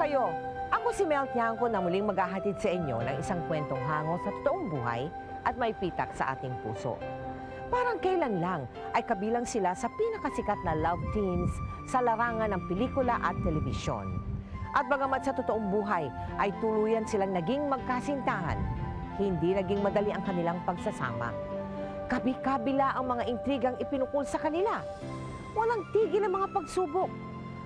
kayo! Ako si Mel Tiangco na muling maghahatid sa inyo ng isang kwentong hango sa totoong buhay at may pitak sa ating puso. Parang kailan lang ay kabilang sila sa pinakasikat na love teams sa larangan ng pelikula at telebisyon. At bagamat sa totoong buhay ay tuluyan silang naging magkasintahan, hindi naging madali ang kanilang pagsasama. Kabi-kabila ang mga intrigang ipinukul sa kanila. Walang tigil ang mga pagsubok.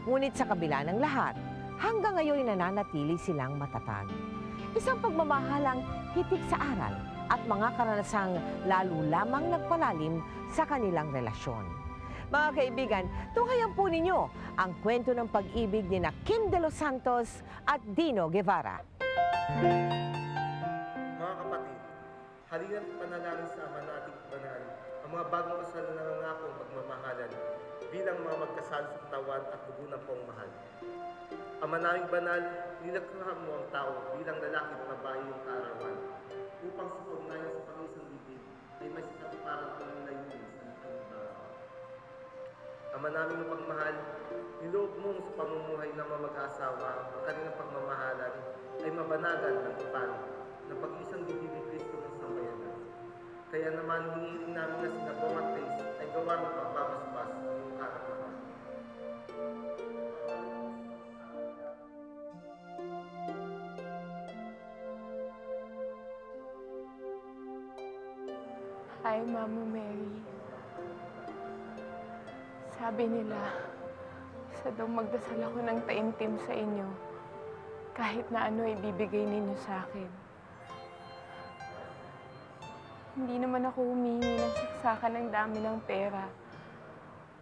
Ngunit sa kabila ng lahat, hanggang ngayon nananatili silang matatag. Isang pagmamahalang hitik sa aral at mga karanasang lalo lamang nagpalalim sa kanilang relasyon. Mga kaibigan, tunghayan po ninyo ang kwento ng pag-ibig ni Kim De Los Santos at Dino Guevara. Mga kapatid, halina't panalangin sa Ama nating banal ang mga bagong kasal na nangangakong pagmamahalan bilang mga magkasal sa katawan at dugo ng pangmahal. Ama naming banal, nilaklahan mo ang tao bilang lalaki at babae yung kaarawan upang sa pagnayan sa pangisang bibig ay may sikatiparan ang layunin sa likang bawa. Ama naming pagmahal, niloob mong sa pamumuhay ng mga mag-asawa ang kanilang pagmamahalan ay mabanagan ng ipan ng pag-isang bibig ni Kristo ng sambayanan. Kaya naman hinihiling namin na sina Bong at Grace ay gawa ng pagbabasbas ng karapatan. Hi, Mama Mary. Sabi nila, sa daw magdasal ako ng taimtim sa inyo, kahit na ano ibibigay ninyo sa akin. Hindi naman ako humingi ng saksakan ng dami ng pera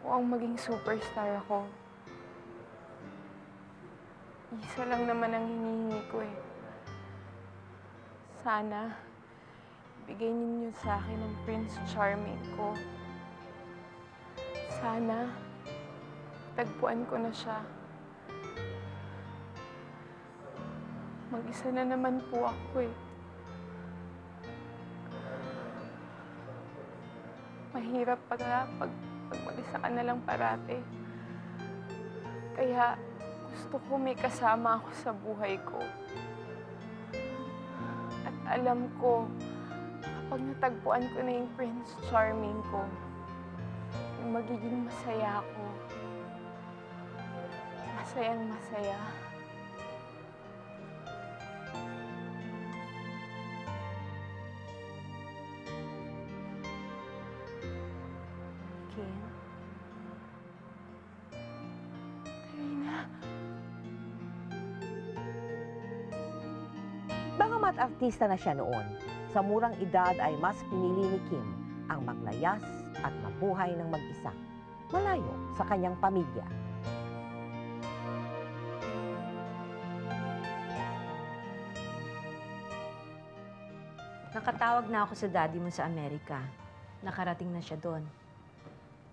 o ang maging superstar ako. Isa lang naman ang hinihingi ko eh. Sana, bigay ninyo sa akin ang Prince Charming ko. Sana, tagpuan ko na siya. Mag-isa na naman po ako eh. Mahirap pag mag-isa ka na lang parate. Kaya gusto ko may kasama ako sa buhay ko. At alam ko, kapag natagpuan ko na yung Prince Charming ko, magiging masaya ako. Masayang masaya. Kim? Karina. Bagamat artista na siya noon, sa murang edad ay mas pinili ni Kim ang maglayas at mabuhay ng mag-isa, malayo sa kanyang pamilya. Nakatawag na ako sa daddy mo sa Amerika. Nakarating na siya doon.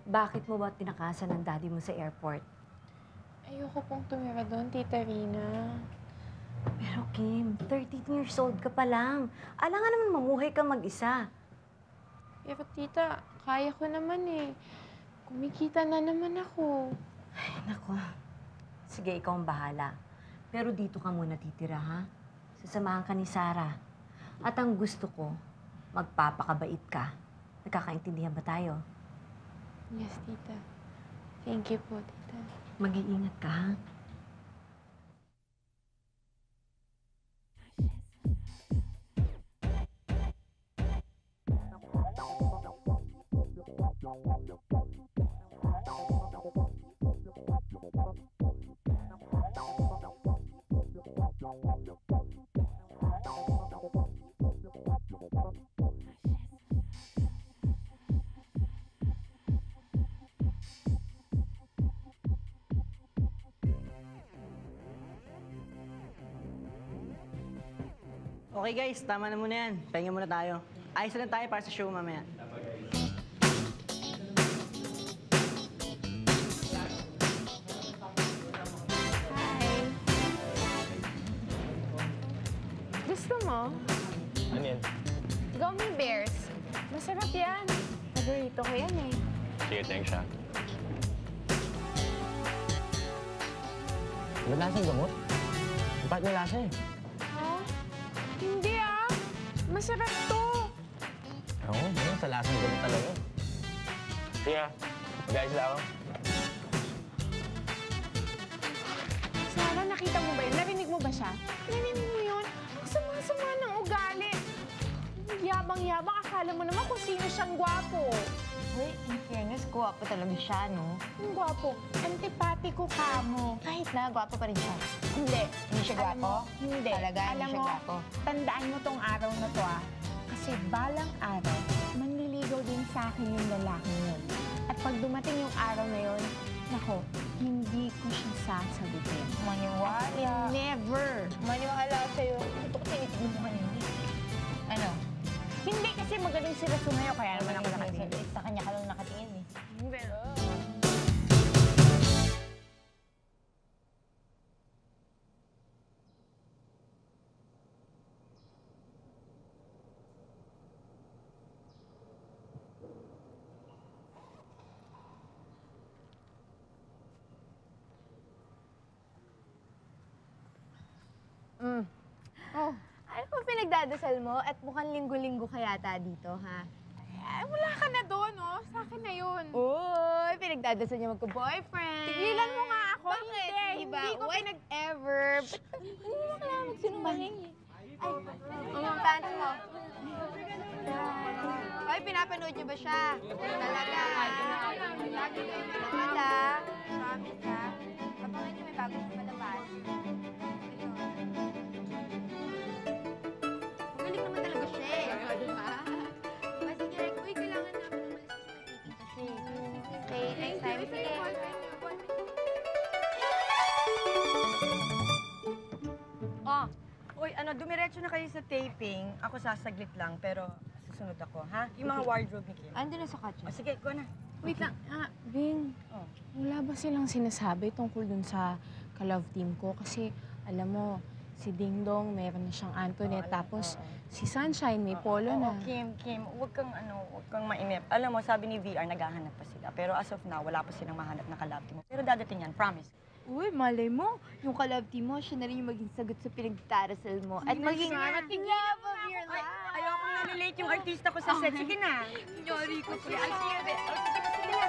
Bakit mo ba tinakasan ng daddy mo sa airport? Ayoko pong tumira doon, Tita Rina. Pero Kim, 13 years old ka pa lang. Alangan naman mamuhay ka mag-isa. Pero tita, kaya ko naman eh. Kumikita na naman ako. Ay, naku. Sige, ikaw ang bahala. Pero dito ka muna titira, ha? Sasamahan ka ni Sarah. At ang gusto ko, magpapakabait ka. Nagkakaintindihan ba tayo? Yes, tita. Thank you po, tita. Mag-iingat ka, ha? Okay guys, tama na muna yan. Pahinga muna tayo. Ayos na lang tayo para sa show mamaya. Hi. Gusto mo? Ano yan? Gummy bears. Masarap yan. Paborito ko yan eh. Sige, thanks siya. Wala lasang gamot? Ba't na lasa eh? Oh, hindi masarap to. Oo, yun, sa lasang ganun talaga. Sige mag-ayos lang ako. Sarah, nakita mo ba yun? Narinig mo ba siya? Narinig mo yun? Ang sama-sama ng ugali. Yabang-yabang, akala mo naman kung sino siyang gwapo. Hoy, in fairness, gwapo talaga siya, no? Ang gwapo, antipatiko ka mo. Kahit na, gwapo pa rin siya. Hindi. Hindi siya Alam mo, gwapo? hindi. Talaga, hindi Alam siya mo, gwapo? tandaan mo tong araw na to, Kasi balang araw, manliligaw din sa akin yung lalaki yun. At pag dumating yung araw na yun, nako, hindi ko siya sasagutin. Maniwala. Never. Maniwala sa'yo. Ito ko tinitignan mo kanina. Ano? Hindi kasi magaling sila sumayo, kaya naman ako nakatingin. Sa kanya ka lang nakatingin eh. Pero... Oh, Ano pa pinagdadasal mo at mukhang linggo-linggo ka yata dito, ha? ay, wala ka na doon, Sa akin na yun. Uy, pinagdadasal niya magka-boyfriend. Tigilan mo nga ako. Bakit? Hindi Diba? ko When ever. Hindi mo kailangan magsinungaling eh. Ay, umamtaan mo. Ay, pinapanood niyo ba siya? Talaga. Lagi kayo manood, Promise, Abangan niyo may bagong palabas. Magaling naman talaga siya eh. Diba? Kasi Eric, uy, kailangan namin umalis kasi may meeting kasi. Okay, next time. Sige. Uy, dumiretso na kayo sa taping. Ako sasaglit lang, pero susunod ako, ha? Yung mga wardrobe ni Kim. Ando na sa kotse. O, sige, go na. Wait lang. Bing, Oh. wala ba silang sinasabi tungkol dun sa ka-love team ko? Kasi, alam mo, si Ding Dong, meron na siyang Antoinette. Tapos, si Sunshine, may polo na. Kim, huwag kang mainip. Alam mo, sabi ni VR, naghahanap pa sila. Pero as of now, wala pa silang mahanap na kalab team mo. Pero dadating yan, promise. Uy, malay mo, yung kalab team mo, siya na rin yung maging sagot sa pinagdarasal mo. At maging love of your life. Ayokong nalilate yung artista ko sa set. Sige na. Nyori ko siya. Ay, sige, be. Oh, sige na.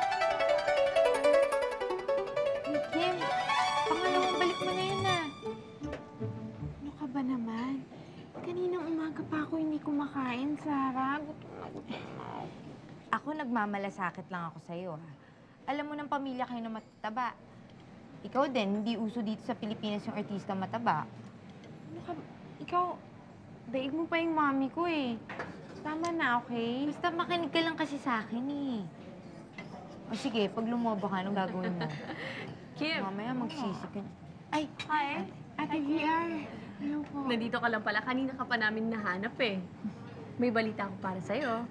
Kim, pangalawang balik mo na yun, Ano ka ba naman? Kaninang umaga pa ako hindi kumakain, Sarah. Gutom na gutom ako. Ako nagmamalasakit lang ako sa'yo, ha. Alam mo ng pamilya kayo na matataba. Ikaw din, hindi uso dito sa Pilipinas yung artista mataba. Ano ka ba? Ikaw, daig mo pa yung mami ko eh. Tama na, okay? Basta makinig ka lang kasi sa akin, eh. O sige, pag lumobo ka, anong gagawin mo? Kim! Mamaya magsisi ka na. Ay, Hi! Ate VR. Hello po. Nandito ka lang pala. Kanina ka pa namin nahanap eh. May balita ako para sa'yo.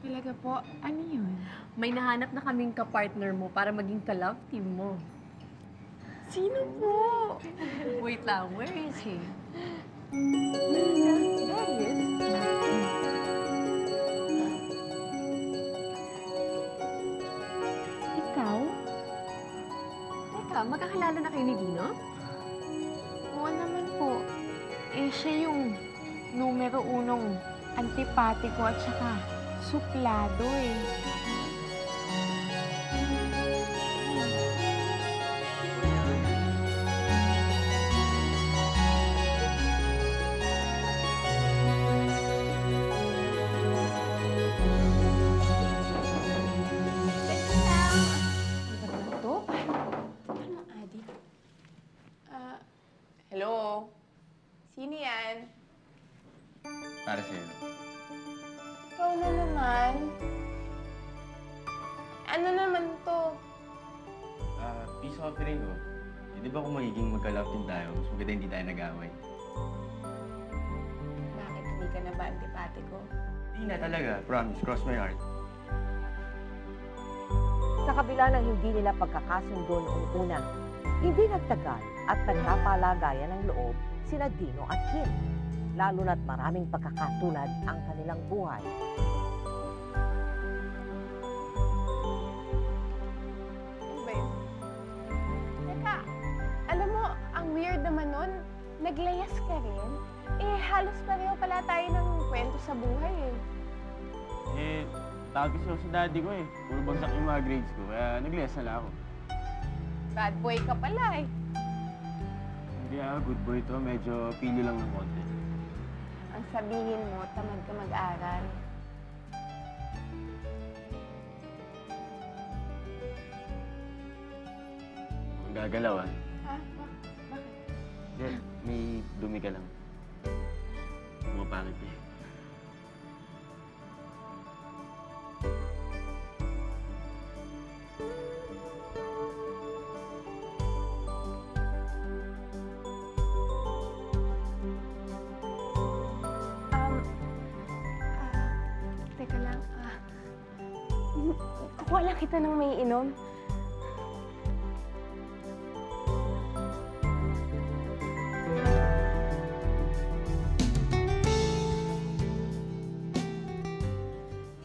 Talaga po, ano yun? May nahanap na kaming kapartner mo para maging ka-love team mo. Sino po? Wait lang, where is he? Ikaw? Teka, magkakalala na kayo ni Dino? Oo naman po. Siya yung numero unong antipatiko at saka suplado eh. Hello? Sino yan? Para sa'yo. Ikaw na naman. Ano naman to? Peace offering ko. Di ba kung magiging magka-love team tayo, mas maganda hindi tayo nag-away? Bakit hindi ka na ba antipatiko? Hindi na talaga. Promise. Cross my heart. Sa kabila ng hindi nila pagkakasundo noong una, hindi nagtagal at nagkapalagayan ng loob sina Dino at Kim. Lalo na't maraming pagkakatulad ang kanilang buhay. Ano ba yun? Teka, alam mo, ang weird naman nun. Naglayas ka rin? Eh, halos pareho pala tayo ng kwento sa buhay eh. Eh, tawag kasi ako sa daddy ko eh. Puro bagsak yung mga grades ko, kaya nag-less na lang ako. Bad boy ka pala eh. Hindi good boy to. Medyo pili lang ng konti. Ang sabihin mo, tamad ka mag-aral. Ang gagalaw ah. Bakit? Hindi, may dumi ka lang. Pumapangit eh. Teka lang, kukuha lang kita ng may inom.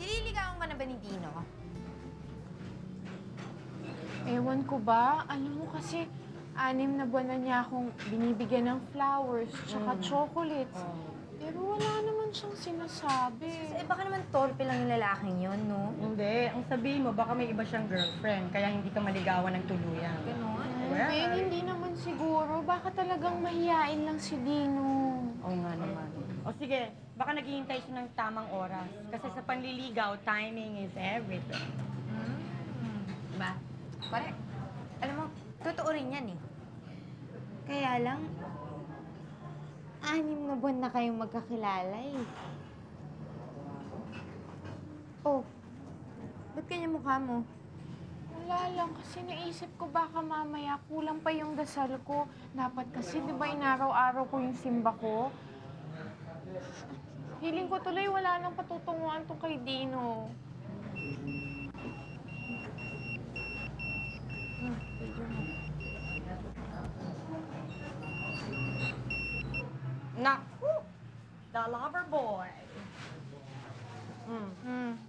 Nililigawan ka na ba ni Dino? Ewan ko ba? Alam mo kasi, 6 na buwan na niya akong binibigyan ng flowers tsaka chocolates. Pero wala naman siyang sinasabi. Eh, baka naman torpe lang yung lalaking yun, no? Hindi. Ang sabihin mo, baka may iba siyang girlfriend, kaya hindi ka maligawan ng tuluyan. Ganon. Well, Hindi naman siguro. Baka talagang mahiyain lang si Dino. Oo nga naman. O sige, baka naghihintay siya ng tamang oras. Kasi sa panliligaw, timing is everything. Diba? Correct. Alam mo, totoo rin yan eh. Kaya lang, 6 na buwan na kayong magkakilala eh. Oh, ba't kanya mukha mo? Wala lang. Kasi naisip ko baka mamaya kulang pa yung dasal ko. Dapat kasi, di ba, inaraw-araw ko yung simba ko? Feeling ko tuloy wala nang patutunguhan tong kay Dino. Naku! The lover boy.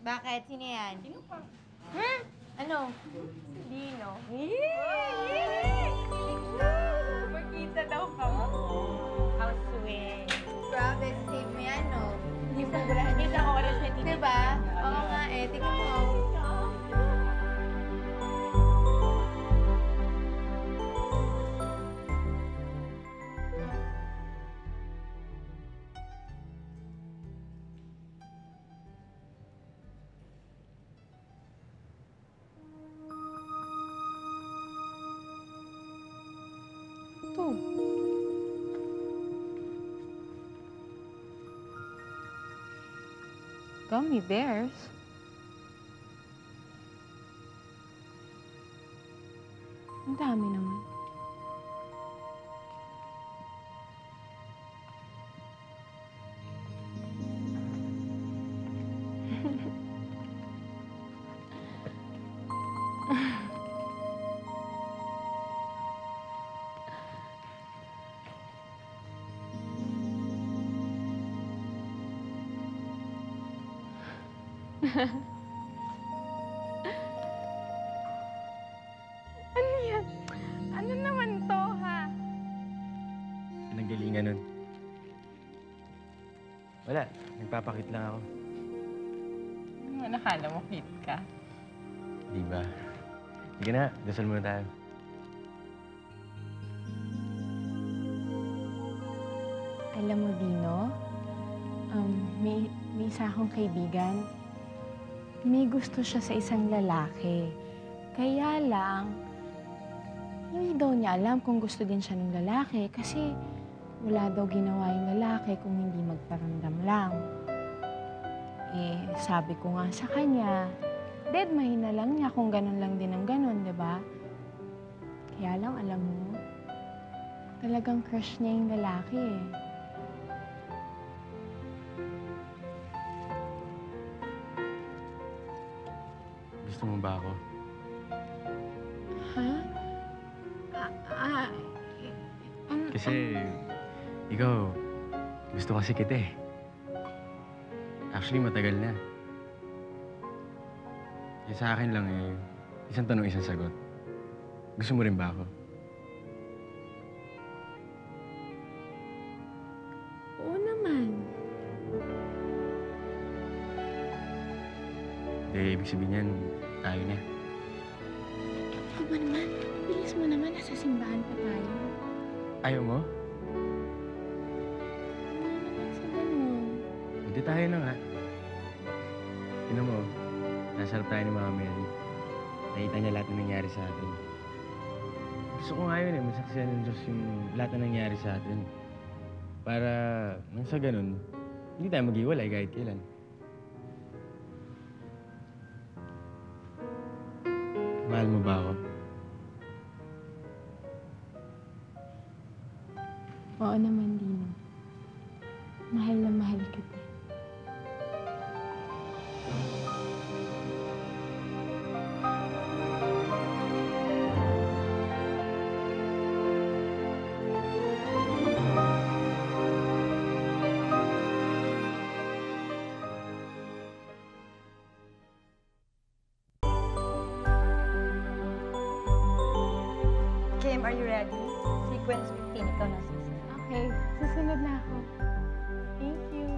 Bakit? Sino yan? Sino pa? Ano? Si Dino. Magkita daw ka. How sweet. Grabe, save mo yan, no? Hindi mo isang oras na titignan. Diba? Oo nga eh, tingnan mo. Ito. Gummy bears? Ang dami naman. Ano yan? Ano naman to, ha? Pinanggalingan nun. Wala, nagpapakit lang ako. Ano nakala mo, cute ka? Di ba? Sige na, dasal muna tayo. Alam mo, Dino, may isa akong kaibigan. May gusto siya sa isang lalaki. Kaya lang, hindi daw niya alam kung gusto din siya ng lalaki kasi wala daw ginawa yung lalaki kung hindi magparamdam lang. Eh, sabi ko nga sa kanya, deadmine na lang niya kung ganun lang din ang ganun, di ba? Kaya lang, alam mo, talagang crush niya yung lalaki eh. Gusto mo ba ako? Ha? Kasi, ikaw, gusto kasi kita eh. Actually, matagal na. Eh, sa akin lang eh, isang tanong, isang sagot. Gusto mo rin ba ako? Ibig sabihin yan, tayo na. Ikaw ba naman? Bilis mo naman, nasa simbahan pa tayo. Ayaw mo? Ano naman sa ganun? Hindi tayo na nga. Tignan mo, nasarap tayo ni Mama Mary. Nakita niya lahat na nangyari sa atin. Gusto ko nga yun eh, masaksihan ng Diyos yung lahat na nangyari sa atin. Para nang sa ganun, hindi tayo maghiwalay kahit kailan. Mahal mo ba ako? Oo naman, Dino. Mahal na mahal kita. Kim, are you ready? Sequence 15, ikaw na susunod. Okay, susunod na ako. Thank you.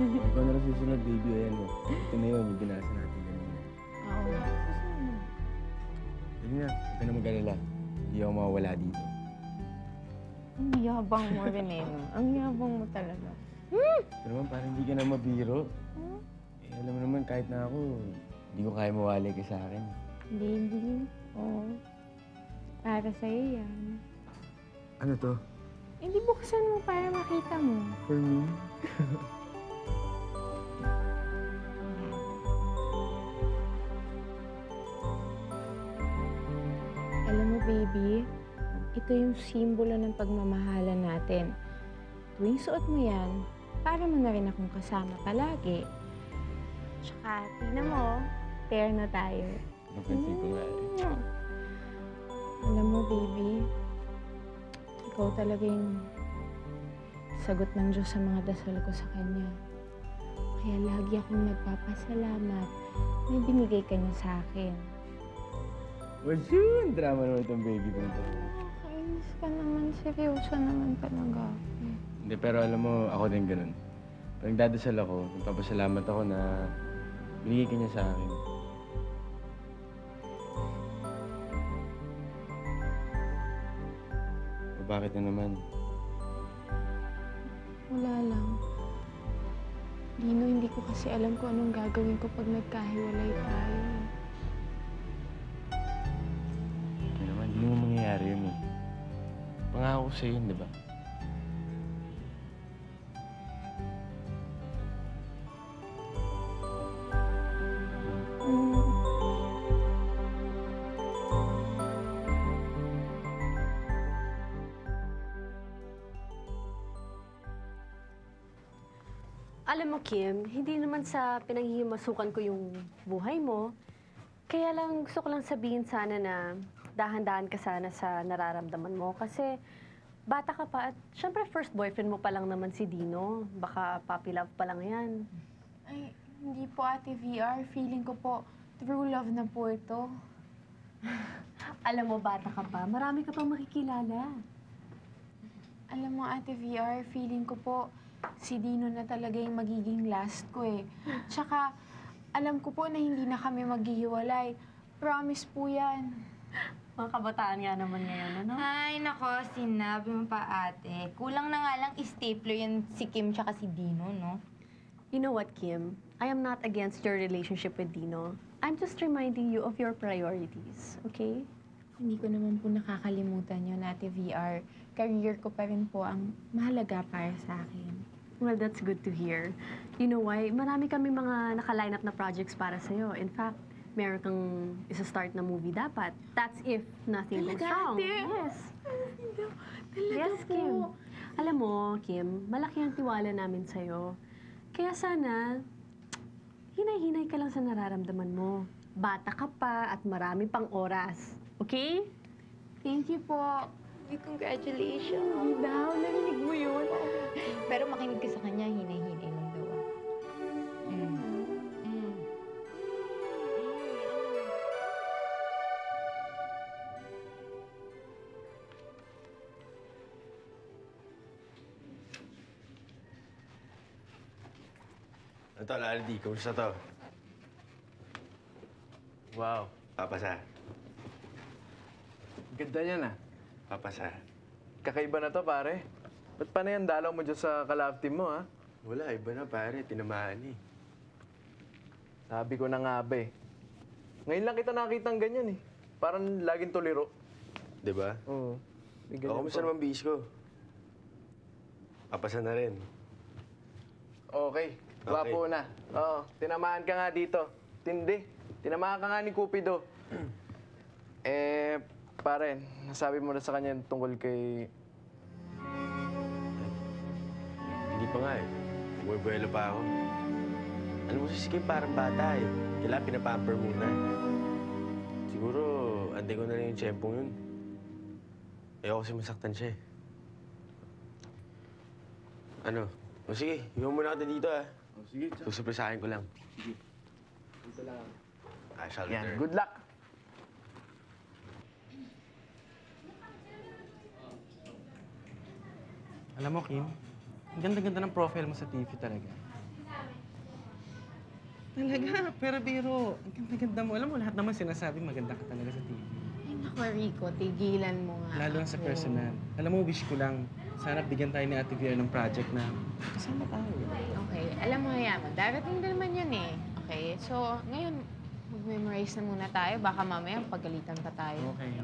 Ikaw na lang susunod, baby. Ayan mo. Ito na yun, yung binasa natin kanina. Oo, susunod. Sige na, huwag ka na mag-alala. Hindi ako mawawala dito. Ang yabang mo, Veneno. Ang yabang mo talaga. Pero naman, parang hindi ka na mabiro. Eh, alam mo naman, kahit na ako, hindi ko kaya mawalay ka sa akin. Hindi. Oo. Para sa'yo yan. Ano to? Hindi buksan mo para makita mo. For me? Alam mo, baby, ito yung simbolo ng pagmamahalan natin. Tuwing suot mo yan, para mo na rin akong kasama palagi. Tsaka, tingnan mo, pair na tayo. Napansin ko nga eh. Alam mo, baby, ikaw talaga yung sagot ng Diyos sa mga dasal ko sa Kanya. Kaya lagi akong nagpapasalamat na binigay ka niya sa akin. What's yun? Drama naman itong baby ko to. Kainis ka naman. Seryoso naman talaga. Hindi, pero alam mo, ako din ganun. Pag nagdadasal ako, nagpapasalamat ako na binigay ka niya sa akin. O bakit na naman? Wala lang. Dino, hindi ko kasi alam kung anong gagawin ko pag nagkahiwalay tayo. Ano naman, hindi mo mangyayari yun eh. Pangako ko sa'yo yun, di ba? Mm. Alam mo, Kim, hindi naman sa pinanghihimasukan ko yung buhay mo. Kaya lang, gusto ko lang sabihin sana na dahan-dahan ka sana sa nararamdaman mo. Kasi bata ka pa at syempre first boyfriend mo pa lang naman si Dino. Baka puppy love pa lang yan. Ay, hindi po, Ate VR. Feeling ko po, true love na po ito. Alam mo, bata ka pa, marami ka pang makikilala. Alam mo, Ate VR, feeling ko po, si Dino na talaga yung magiging last ko eh. Tsaka, alam ko po na hindi na kami maghihiwalay. Promise po yan. Mga kabataan nga naman ngayon, ano? Ay, nako, sinabi mo pa, ate. Kulang na nga lang stapler yan si Kim tsaka si Dino, no? You know what, Kim? I am not against your relationship with Dino. I'm just reminding you of your priorities, okay? Hindi ko naman po nakakalimutan yun, Ate VR. Career ko pa rin po ang mahalaga para sa akin. Well, that's good to hear. You know why? Marami kami mga naka-line up na projects para sa'yo. In fact, meron kang isa-start na movie dapat. That's if nothing goes wrong. Yes. Talaga Yes, po. Kim. Alam mo, Kim, malaki ang tiwala namin sa'yo. Kaya sana, hinay-hinay ka lang sa nararamdaman mo. Bata ka pa at marami pang oras. Okay? Thank you po. Congratulations. Hindi daw, narinig mo yun. Pero makinig ka sa kanya, hinay-hinay lang daw. Ito, Laldi, kumusta to? Wow. Papasa. Ganda niyan ah. Papasa. Kakaiba na to, pare. Ba't pa na yan dalaw mo dyan sa kalab team mo, ha? Wala, iba na pare. Tinamaan eh. Sabi ko na nga ba eh. Ngayon lang kita nakita ng ganyan eh. Parang laging tuliro. Diba? Oo. May O, ganyan kumusta pa. naman bihis ko? Papasa na rin. Okay. Gwapo na. Oo. Tinamaan ka nga dito. Tindi. Tinamaan ka nga ni Cupido. Pare, nasabi mo na sa kanya tungkol kay... Hindi pa nga eh. Bumubuelo pa ako. Alam mo, si Kim parang bata eh. Kailangan pinapamper muna. Siguro, antay ko na lang yung tiyempong yun. Ayoko kasi masaktan siya eh. Ano? O sige, iwan muna kita dito ah. Oh, sige, Susurpresahin ko lang. Dito lang. I shall Yan, return. good luck! Alam mo, Kim, ang ganda-ganda ng profile mo sa TV talaga. Talaga, pero biro, ang ganda-ganda mo. Alam mo, lahat naman sinasabi maganda ka talaga sa TV. Ay, naku, Rico, tigilan mo nga Lalo na sa ako. personal. Alam mo, wish ko lang, sana bigyan tayo ni Ate Vera ng project na kasama tayo. Okay, alam mo, Yaman, darating din naman yun eh. Okay, so ngayon, mag-memorize na muna tayo. Baka mamaya pagalitan pa tayo. Okay.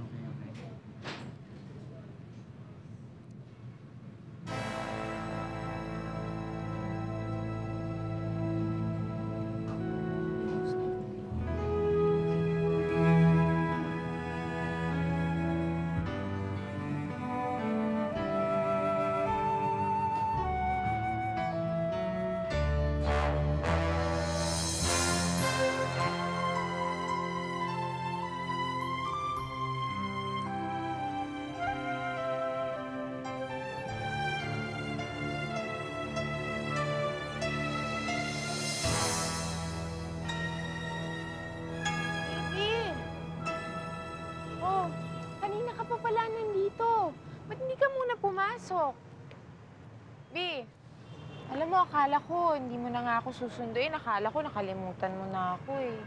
Baby! Oh, kanina ka pa pala nandito. Ba't hindi ka muna pumasok? B, alam mo, akala ko hindi mo na nga ako susunduin. Akala ko nakalimutan mo na ako eh.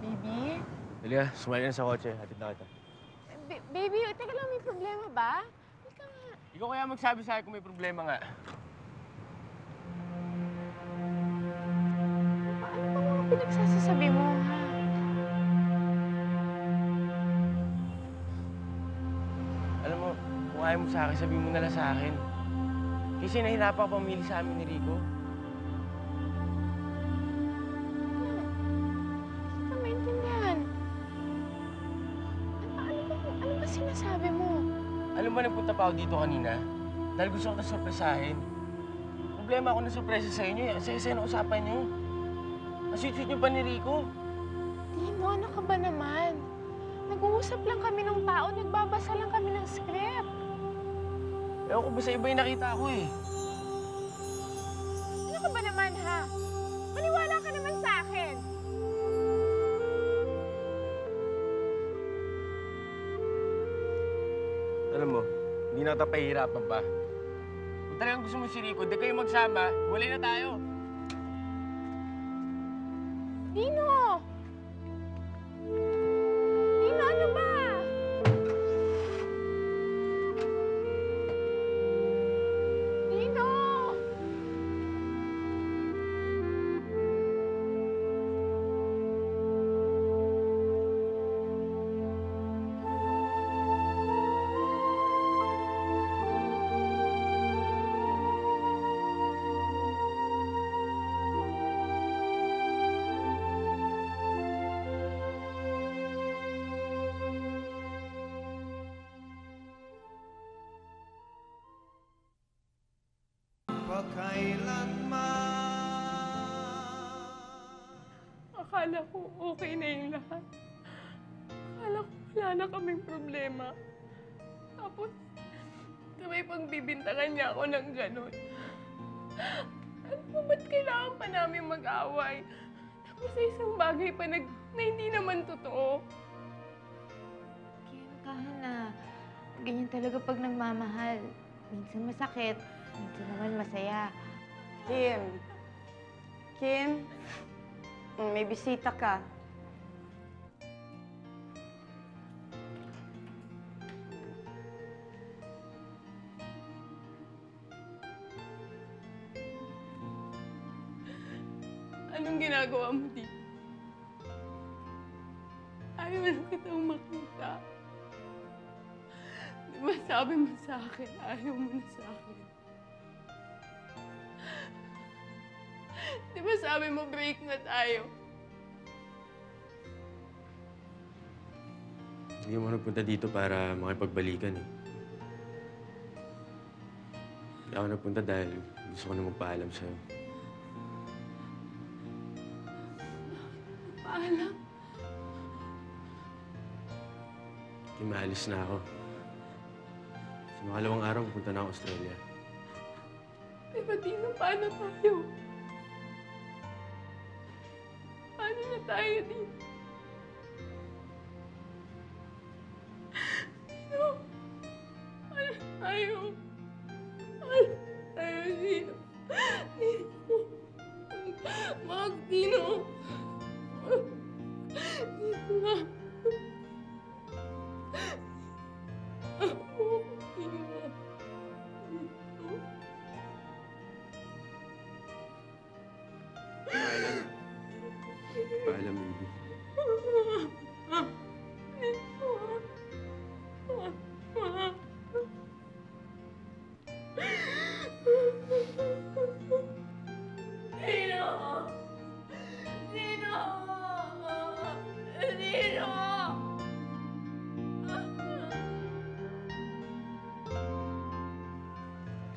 Baby? Dali ah, sumali na sa kotse. Hatid na kita. Baby, teka lang, may problema ba? Halika nga. Ikaw kaya magsabi sa akin kung may problema nga. Ano ba mga pinagsasasabi mo, ha? Alam mo, kung ayaw mo sa akin, sabihin mo na lang sa akin. Kasi nahirapan ako pamili sa amin ni Rico. Hindi ka maintindihan. Ano ba sinasabi mo? Alam mo, nagpunta pa ako dito kanina dahil gusto ko na sorpresahin. Problema ako na sorpresa sa inyo eh. Saya-saya na usapan niyo. Ang sweet-sweet niyo pa ni Rico. Tino, ano ka ba naman? Nag-uusap lang kami ng tao, nagbabasa lang kami ng script. Ewan ko ba sa iba yung nakita ko eh. Ano ka ba naman, ha? Maniwala ka naman sa akin. Alam mo, hindi na kita pahihirapan pa. Kung talagang gusto mo si Rico, di kayo magsama, walay na tayo. Dino! Dino, ano ba? Dino! Akala ko okay na yung lahat. Akala ko wala na kaming problema. Tapos, sabay pagbibintangan niya ako ng gano'n. Ano ba, ba't kailangan pa namin mag-away? Tapos sa isang bagay pa na hindi naman totoo. Kim, kahit na ganyan talaga pag nagmamahal. Minsan masakit, minsan naman masaya. Kim. Kim? May bisita ka. Anong ginagawa mo dito? Ayaw na kitang makita. Di ba sabi mo sa akin, ayaw mo na sa akin? Di ba sabi mo, break na tayo? Hindi mo nagpunta dito para makipagbalikan eh. Hindi ako nagpunta dahil gusto ko na magpaalam sa'yo. Paalam? Maalis na ako. Sa makalawang araw, pupunta na ako Australia. Pero Dino, paano tayo? Paano na tayo dito? Dino! Paano tayo? Paano tayo, Dino? Dino! Mag, Dino! Dino nga! Paalam, baby.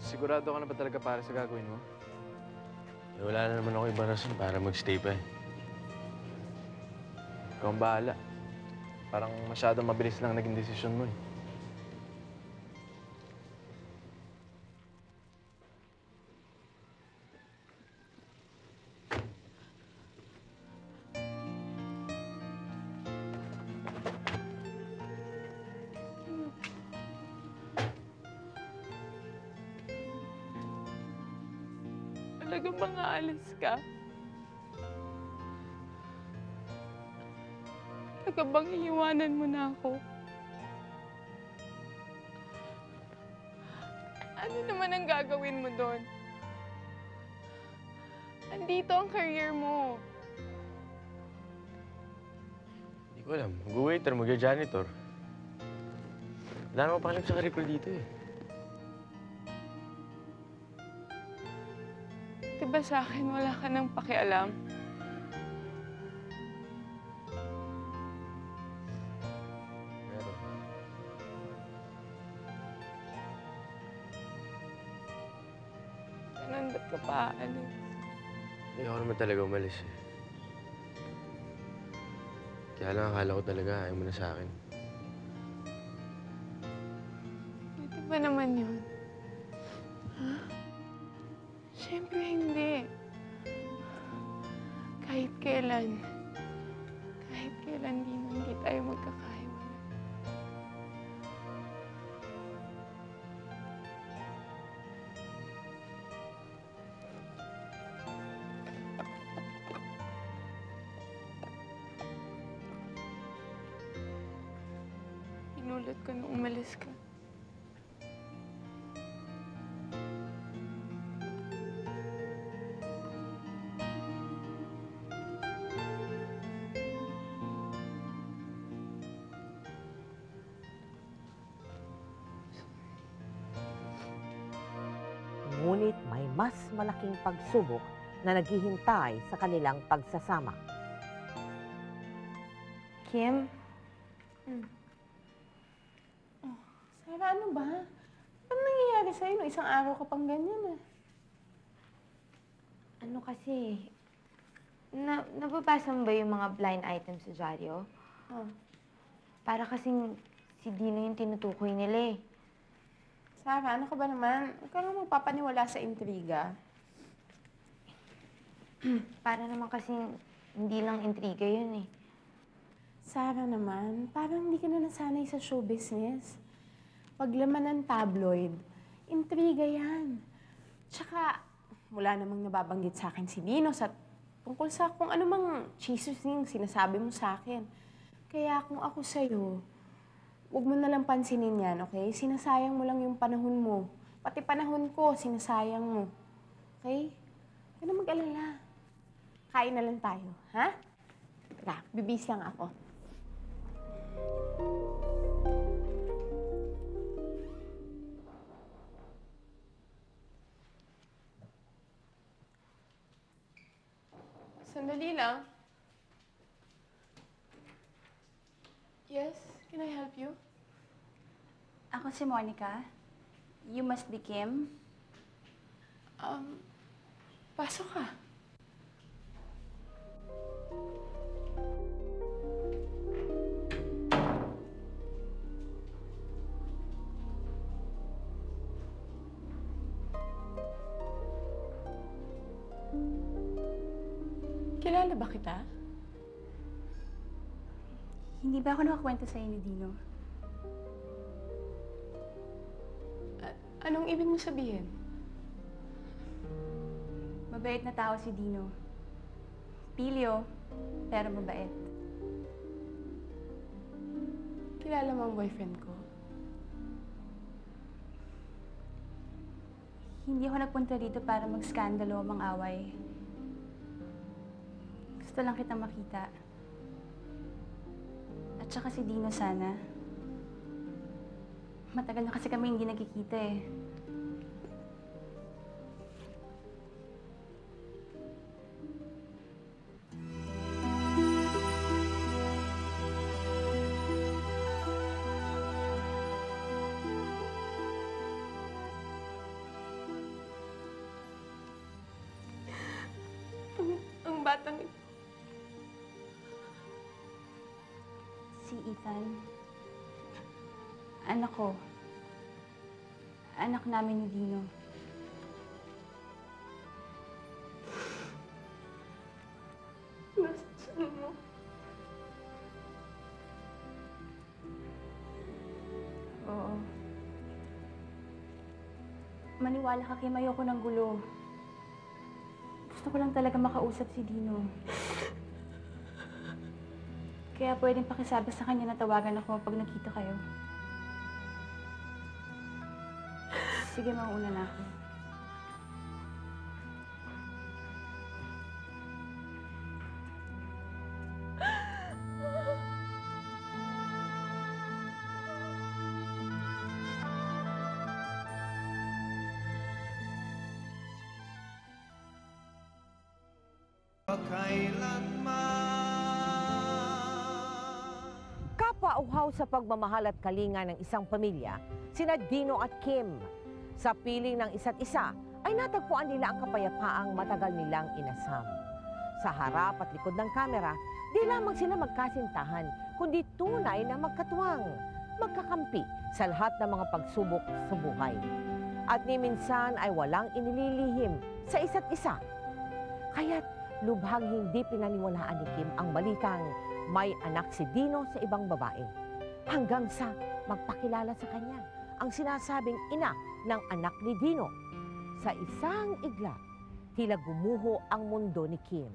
Sigurado ka na ba talaga para sa gagawin mo? Eh, wala na naman ako ibang rason para magstay pa eh. Ikaw ang bahala. Parang masyadong mabilis lang naging desisyon mo eh. Talaga bang aalis ka? Talaga bang iiwanan mo na ako? Ano naman ang gagawin mo doon? Andito ang career mo. Hindi ko alam. Mag-waiter, mag-janitor. Wala naman pakialam sa career ko dito eh. Diba sa akin wala ka nang pakialam? Meron. Ganun, ba't ka pa aalis? Hindi ako naman talaga umalis eh. Kaya lang akala ko talaga ayaw mo na sa akin. Pwede ba naman yun? Ha? Siyempre hindi. Kahit kailan, Dino, hindi tayo magkakahiwalay. Inulat ko nung umalis ka. Ngunit may mas malaking pagsubok na naghihintay sa kanilang pagsasama. Kim? Sarah, ano ba? Ano nangyayari sa'yo? No, isang araw ka pang ganyan ah. Ano kasi, nababasa mo ba yung mga blind items sa dyaryo? Para kasing si Dino yung tinutukoy nila eh. Sarah, ano ka ba naman? Huwag ka naman magpapaniwala sa intriga. Para naman kasing hindi lang intriga yun eh. Sarah naman, parang hindi ka na nasanay sa show business. Pag laman ng tabloid, Intriga yan. Tsaka, wala namang nababanggit sa akin si Dino sa tungkol sa kung ano mang chismis yung sinasabi mo sa akin. Kaya kung ako sa'yo, huwag mo nalang pansinin yan, okay? Sinasayang mo lang yung panahon mo. Pati panahon ko, sinasayang mo. Okay? Huwag ka na mag-alala. Kain na lang tayo, ha? Tara, bibis lang ako. Sandali lang. Yes, can I help you? Ako si Monica. You must be Kim. Pasok ka. Kilala ba kita? Hindi ba ako nakakwento sa'yo ni Dino? Anong ibig mo sabihin? Mabait na tao si Dino. Pilyo, pero mabait. Kilala mo ang boyfriend ko? Hindi ako nagpunta dito para mag-skandalo o mang-away. Gusto lang kitang makita. At saka si Dino sana. Matagal na kasi kami hindi nagkikita eh. Ang batang ito. Si Ethan. Anak ko. Anak namin ni Dino. Nasaan mo? Oo. Maniwala ka, Kim, ayoko ng gulo. Gusto ko lang talaga makausap si Dino. Kaya pwedeng pakisabi sa kanya na tawagan ako pag nakita kayo. Sige, mauuna na ako. Kapwa-uhaw sa pagmamahal at kalinga ng isang pamilya, sina Dino at Kim. Sa piling ng isa't isa, ay natagpuan nila ang kapayapaang matagal nilang inasam. Sa harap at likod ng kamera, di lamang sila magkasintahan, kundi tunay na magkatuwang, magkakampi sa lahat ng mga pagsubok sa buhay. At ni minsan ay walang inililihim sa isa't isa. Kaya't lubhang hindi pinaniwalaan ni Kim ang balitang may anak si Dino sa ibang babae. Hanggang sa magpakilala sa kanya ang sinasabing ina ng anak ni Dino. Sa isang iglap, tila gumuho ang mundo ni Kim.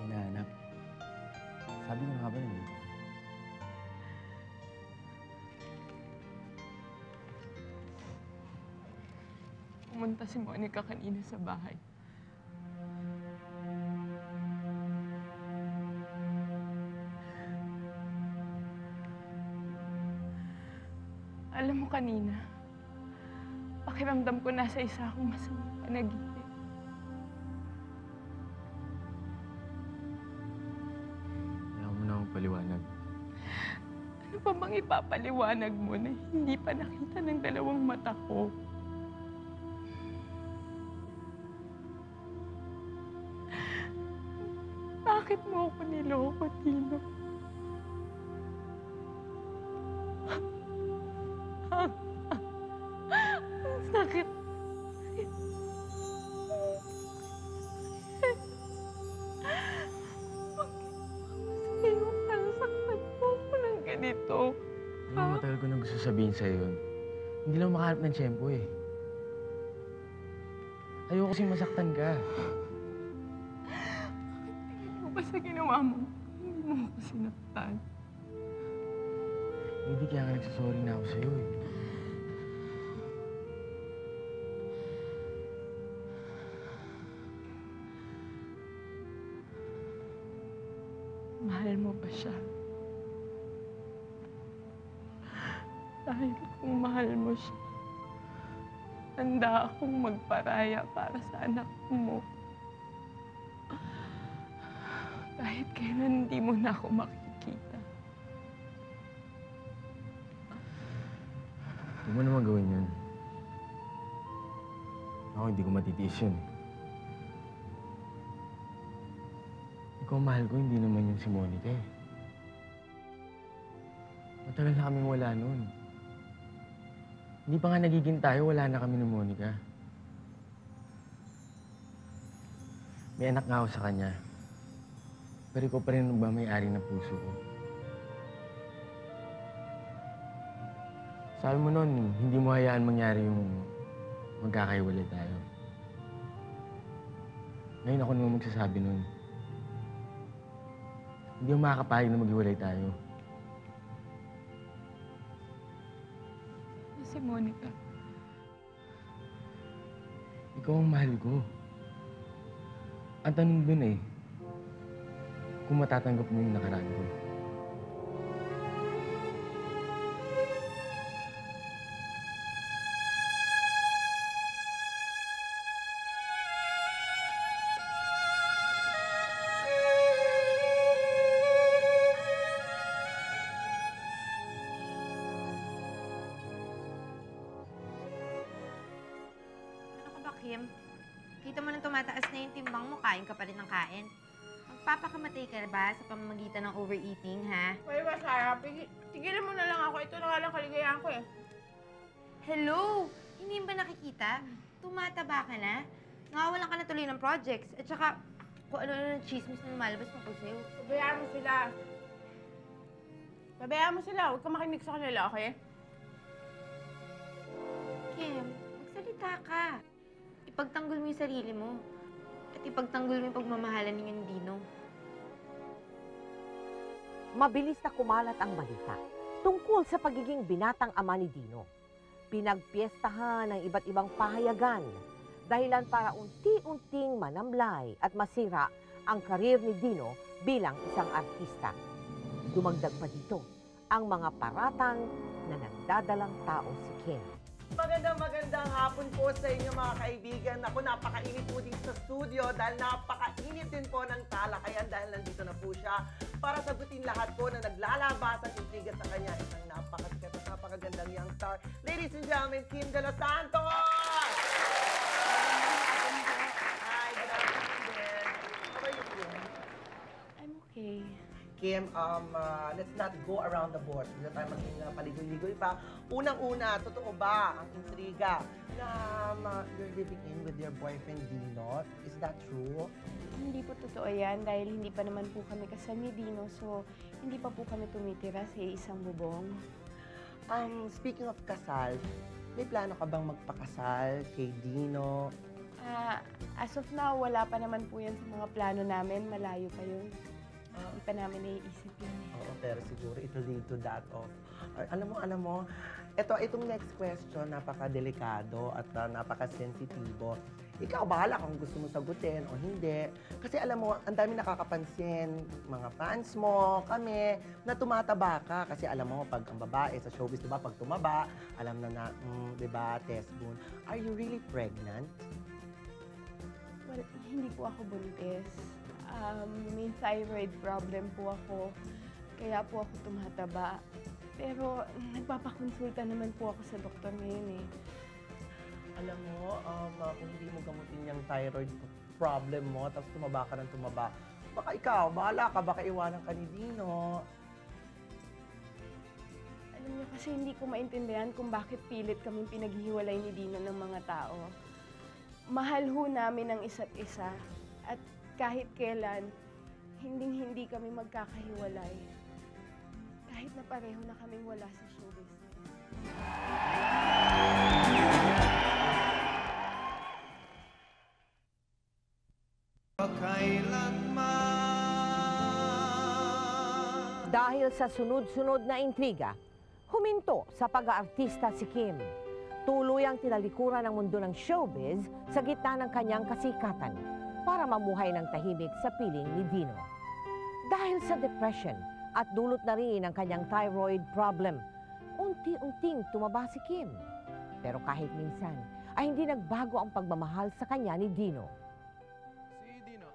Hinahanap. Sabi ko na nga ba nandito? Pumunta si Monica kanina sa bahay. Alam mo kanina, pakiramdam ko nasa isa akong masamang panaginip. Kaya mo na akong paliwanag. Ano pa bang ipapaliwanag mo na hindi pa nakita ng dalawang mata ko? Bakit mo ako niloko, Tino? sabihin sa'yo yun. Hindi lang makahanap ng tiyempo eh. Ayoko kasi masaktan ka. Ano ba sa ginawa mo? Hindi mo ako sinaktan. Hindi kaya nga nagsasorry na ako sa'yo eh. Mahal mo ba siya? Dahil kung mahal mo siya, handa akong magparaya para sa anak mo. Kahit kailan hindi mo na ako makikita. Hindi mo naman gawin yun. Ako hindi ko matitiis yun. Ikaw mahal ko, hindi naman yun si Monica eh. Matagal na kaming wala noon. Hindi pa nga nagiging tayo, wala na kami ni Monica. May anak nga ako sa kanya. Pero ikaw pa rin ba may-ari ng puso ko? Sabi mo noon, hindi mo hayaan mangyari yung magkakaiwalay tayo. Ngayon ako naman magsasabi noon. Hindi ako makakapayag na maghiwalay tayo. Si Monica. Ikaw ang mahal ko. Ang tanong dun eh, kung matatanggap mo yung nakaraan ko. Kim, kita mo nang tumataas na yung timbang mo, kain ka pa rin ng kain. Magpapakamatay ka ba sa pamamagitan ng overeating, ha? Pwede ba, Sarah? Tigilan mo na lang ako. Ito na nga lang kaligayahan ko eh. Hello? Hindi ba nakikita? Tumataba ka na? Nawawalan ka na tuloy ng projects. At saka, kung ano-ano ng chismis na lumalabas tungkol sa'yo. Pabayaan mo sila. Pabayaan mo sila. Huwag ka makinig sa kanila, okay? Kim, magsalita ka. Ipagtanggol mo yung sarili mo. At ipagtanggol mo yung pagmamahalan ninyo ni Dino. Mabilis na kumalat ang balita tungkol sa pagiging binatang ama ni Dino. Pinagpiestahan ng iba't ibang pahayagan, dahilan para unti-unting manamlay at masira ang karir ni Dino bilang isang artista. Dumagdag pa dito ang mga paratang na nagdadalang tao si Kim. Magandang hapon po sa inyo mga kaibigan. Ako, napakainit po din sa studio dahil napakainit din po ng talakayan dahil nandito na po siya para sagutin lahat po na naglalabas ang intriga sa kanya. Isang napakasikat at napakagandang young star. Ladies and gentlemen, Kim De Los Santos! Hi, good afternoon din. How are you, Kim? I'm okay. Kim, let's not go around the board. Hindi na tayo maging paligoy-ligoy pa. Unang-una, totoo ba ang intriga na you're living in with your boyfriend Dino? Is that true? Hindi po totoo yan dahil hindi pa naman po kami kasal ni Dino, so hindi pa po kami tumitira sa isang bubong. Speaking of kasal, may plano ka bang magpakasal kay Dino? As of now, wala pa naman po yan sa mga plano namin. Malayo pa yun. Hindi pa namin naiisip yun eh. Oo, pero siguro it will lead to that of... Alam mo, itong next question, napaka-delikado at napaka-sensitibo. Ikaw, bahala kung gusto mo sagutin o hindi. Kasi alam mo, ang dami nakakapansin, mga fans mo, kami, na tumataba ka. Kasi alam mo, pag ang babae sa showbiz, diba, pag tumaba, alam na, diba, test boon. Are you really pregnant? Well, hindi po ako buntis. May thyroid problem po ako. Kaya po ako tumataba. Pero nagpapakonsulta naman po ako sa doktor ngayon eh. Alam mo, kung hindi mo gamutin yung thyroid problem mo, tapos tumaba ka ng tumaba, baka ikaw, bahala ka, baka iwanan ka ni Dino. Alam niyo kasi hindi ko maintindihan kung bakit pilit kaming pinaghihiwalay ni Dino ng mga tao. Mahal ho namin ang isa't isa. At kahit kailan, hindi kami magkakahiwalay. Kahit na pareho na kaming wala sa show business. Dahil sa sunod-sunod na intriga, huminto sa pag-aartista si Kim. Tuluyang tinalikuran ang mundo ng showbiz sa gitna ng kanyang kasikatan para mamuhay ng tahimik sa piling ni Dino. Dahil sa depression at dulot na rin ang kanyang thyroid problem, unti-unting tumaba si Kim. Pero kahit minsan, ay hindi nagbago ang pagmamahal sa kanya ni Dino. Si Dino.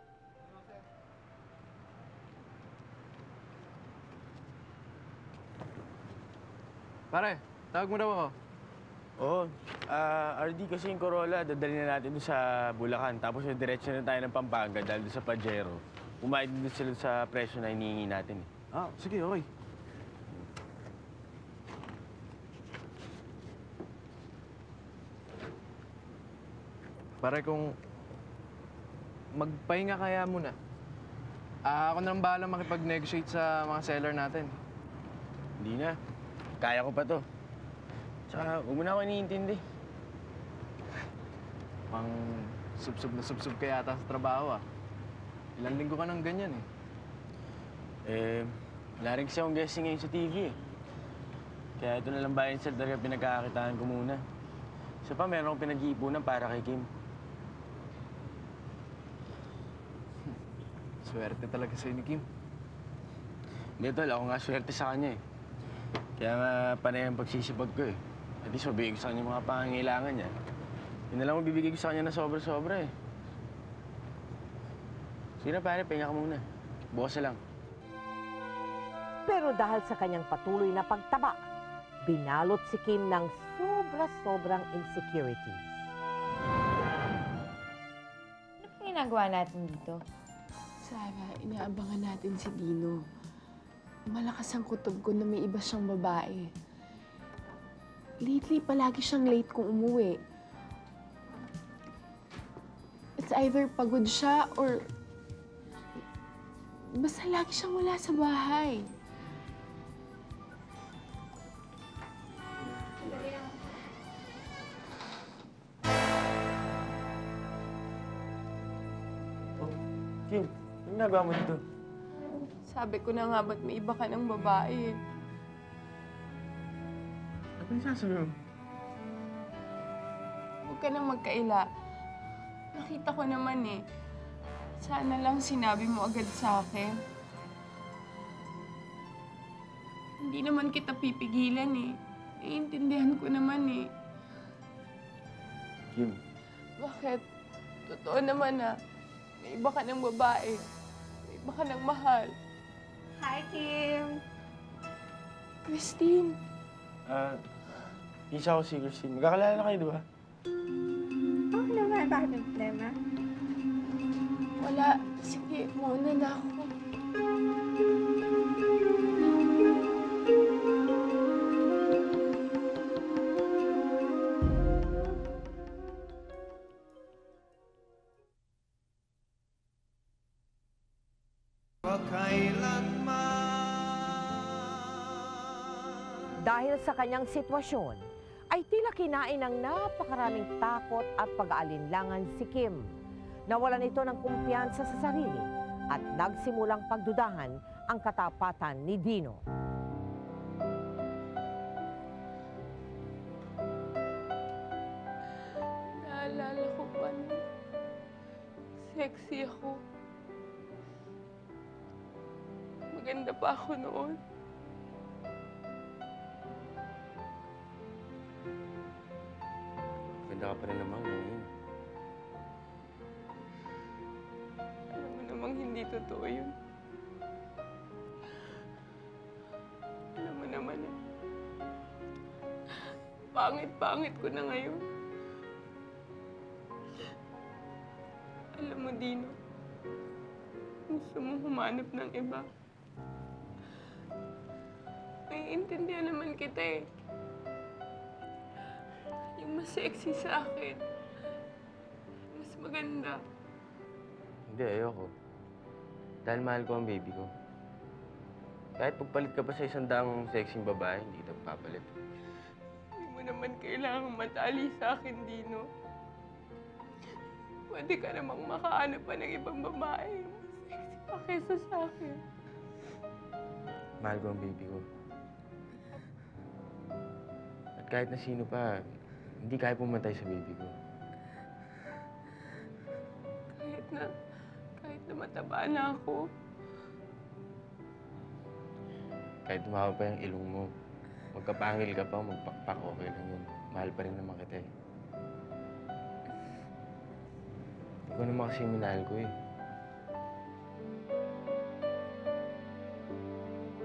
Pare, tawag mo daw ako. Oo. RD kasi yung Corolla, dadalhin na natin doon sa Bulacan. Tapos yung diretso na tayo ng Pampanga dahil doon sa Pajero. Umayad din sila sa presyo na hinihingi natin. Sige, okay. Pare, kung magpahinga kaya muna. Ako na lang bahala makipag-negotiate sa mga seller natin. Hindi na. Kaya ko pa to. Tsaka, huwag mo na ako iniintindi. Pang sub-sub na sub-sub ka yata sa trabaho, ah. Ilang linggo ka nang ganyan, Wala rin kasi akong guessing ngayon sa TV, eh. Kaya ito na lang bayan sa talaga pinagkakakitaan ko muna. Isa pa, meron akong pinag-iipunan para kay Kim. Swerte talaga sa'yo ni Kim. Hindi, tol. Ako nga swerte sa kanya, eh. Kaya nga, panay ang pagsisipag ko, eh. At least, mabigay ko sa kanya mga pangangailangan niya. Yun na lang mabibigay ko sa kanya na sobra-sobra, eh. Sige na, pare. Pahinga ka muna. Bukas na lang. Pero dahil sa kanyang patuloy na pagtaba, binalot si Kim ng sobra-sobrang insecurities. Ano pong ginagawa natin dito? Sara, inaabangan natin si Dino. Malakas ang kutob ko na may iba siyang babae. Lately, palagi siyang late kung umuwi. It's either pagod siya or basta lagi siyang wala sa bahay. Kim, ano nagawa mo dito? Sabi ko na nga, ba't may iba ka ng babae? Ano yung sasabi mo? Huwag ka nang magkaila. Nakita ko naman eh. Sana lang sinabi mo agad sa akin. Hindi naman kita pipigilan eh. Naiintindihan ko naman eh. Kim. Bakit? Totoo naman ah. May iba ka ng babae. May iba ka ng mahal. Hi, Kim! Christine! Isa ako si Christine. Magkakalala na kayo, di ba? Oo naman. Bakit may problema? Wala. Sige, muna na ako. Dahil sa kanyang sitwasyon, ay tila kinain ng napakaraming takot at pag-aalinlangan si Kim. Nawalan ito ng kumpiyansa sa sarili at nagsimulang pagdudahan ang katapatan ni Dino. Naalala ko pa na sexy ako. Maganda pa ako noon. Ganda ka pa rin naman ngayon. Alam mo namang hindi totoo yun. Alam mo naman eh. Pangit-pangit ko na ngayon. Alam mo, Dino, gusto mong humanap ng iba. Naiintindihan naman kita eh. Yung mas sexy sa akin, mas maganda. Hindi, ayoko. Dahil mahal ko ang baby ko. Kahit pagpalit ka pa sa isang daang sexing babae, hindi kita papalit. naman kailangang matali sa akin, Dino. Pwede ka namang makahanap pa ng ibang babae. Mas sexy pa kesa sa akin. Mahal ko ang baby ko. At kahit na sino pa, hindi kaya pumatay sa baby ko. Kahit na mataba na ako. Kahit tumama pa yung ilong mo, magkapangil ka pa, magpakpak, okay lang yun. Mahal pa rin naman kita eh. Ikaw naman kasi yung minahal ko eh.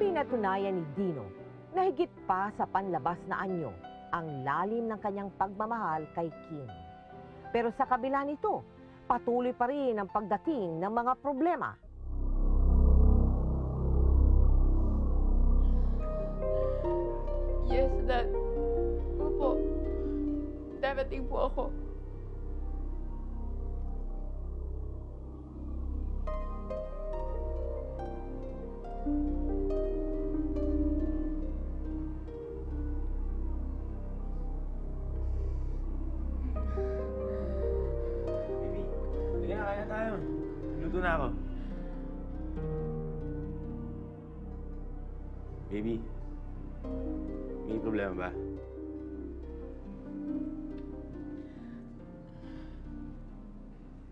Pinatunayan ni Dino na higit pa sa panlabas na anyo ang lalim ng kanyang pagmamahal kay Kim. Pero sa kabila nito, patuloy pa rin ang pagdating ng mga problema. Yes, Dad. Opo. Darating po ako. Sige na, kaya tayo. Luto na ako. Baby, may problema ba?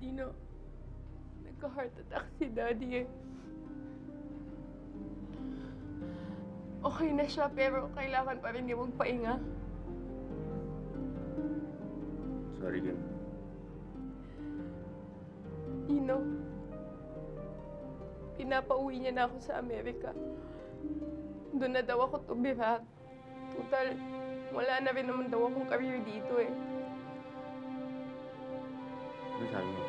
Dino, nagka-heart attack si Daddy eh. Okay na siya, pero kailangan pa rin niya magpahinga. Sorry, Kim. Dino, pinapauwi niya na ako sa Amerika. Doon na daw ako tumira. Total, wala na rin naman daw akong career dito eh. Ano sabi mo?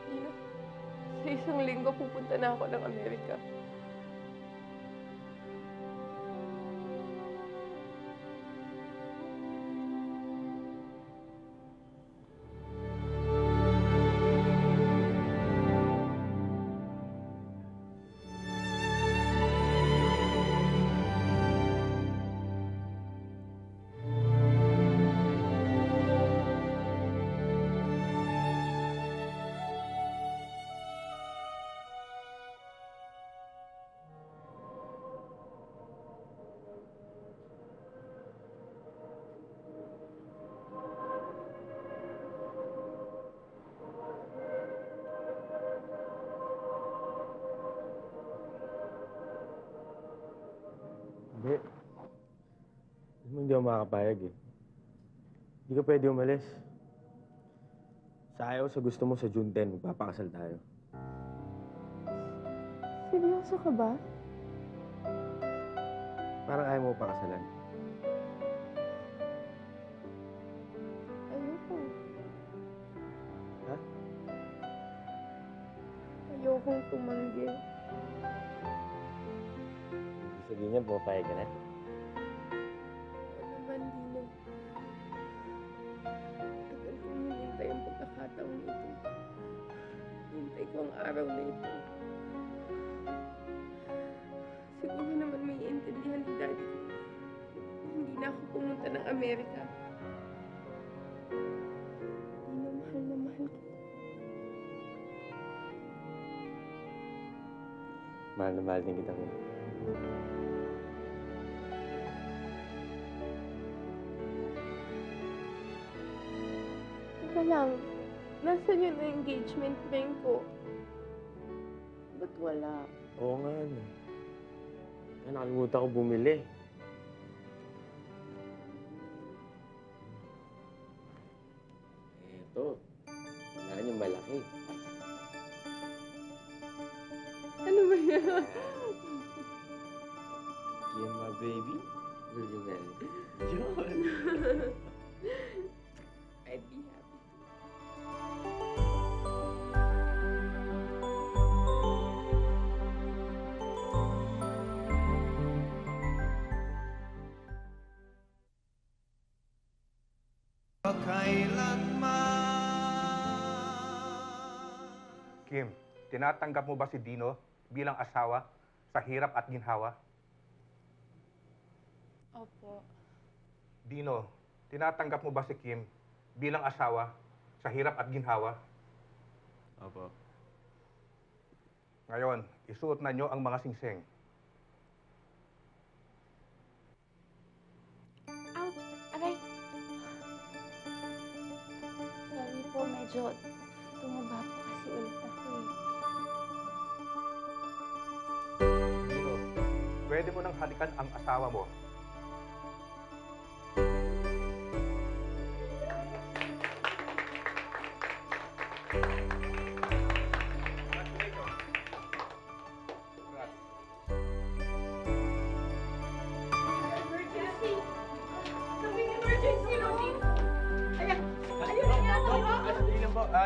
Dino, sa isang linggo pupunta na ako ng Amerika. Hindi. Alam mo, hindi ako makakapayag eh. Hindi ka pwede umalis. Sa ayaw, sa gusto mo sa June 10, magpapakasal tayo. Seryoso ka ba? Parang ayaw mo pakasalan. Ayoko. Ha? Ayokong tumanggi. Sabihin niya, pumapayag ka na. Oo naman, Dino. Tagal kong hinintay ang pagkakataong ito. Hintay ko ang araw na ito. Siguro naman may intindihan ni Daddy ko. Hindi na ako pumunta ng Amerika. Dino, mahal na mahal kita. Mahal na mahal din kita mo. Teka lang, nasaan yun ang engagement ring ko? Ba't wala? Oo nga, ano. Ay, nakalimutan ko bumili. Eto. Wala yung malaki. Ano ba yan? Kim, my baby. Will you marry me? Yun. I'd be happy. Kim, tinatanggap mo ba si Dino bilang asawa sa hirap at ginhawa? Opo. Dino, tinatanggap mo ba si Kim bilang asawa sa hirap at ginhawa? Opo. Ngayon, isuot na nyo ang mga singsing. Ow! Aray! Sorry po, medyo tumaba po kasi ulit ako eh. Dino, pwede mo nang halikan ang asawa mo.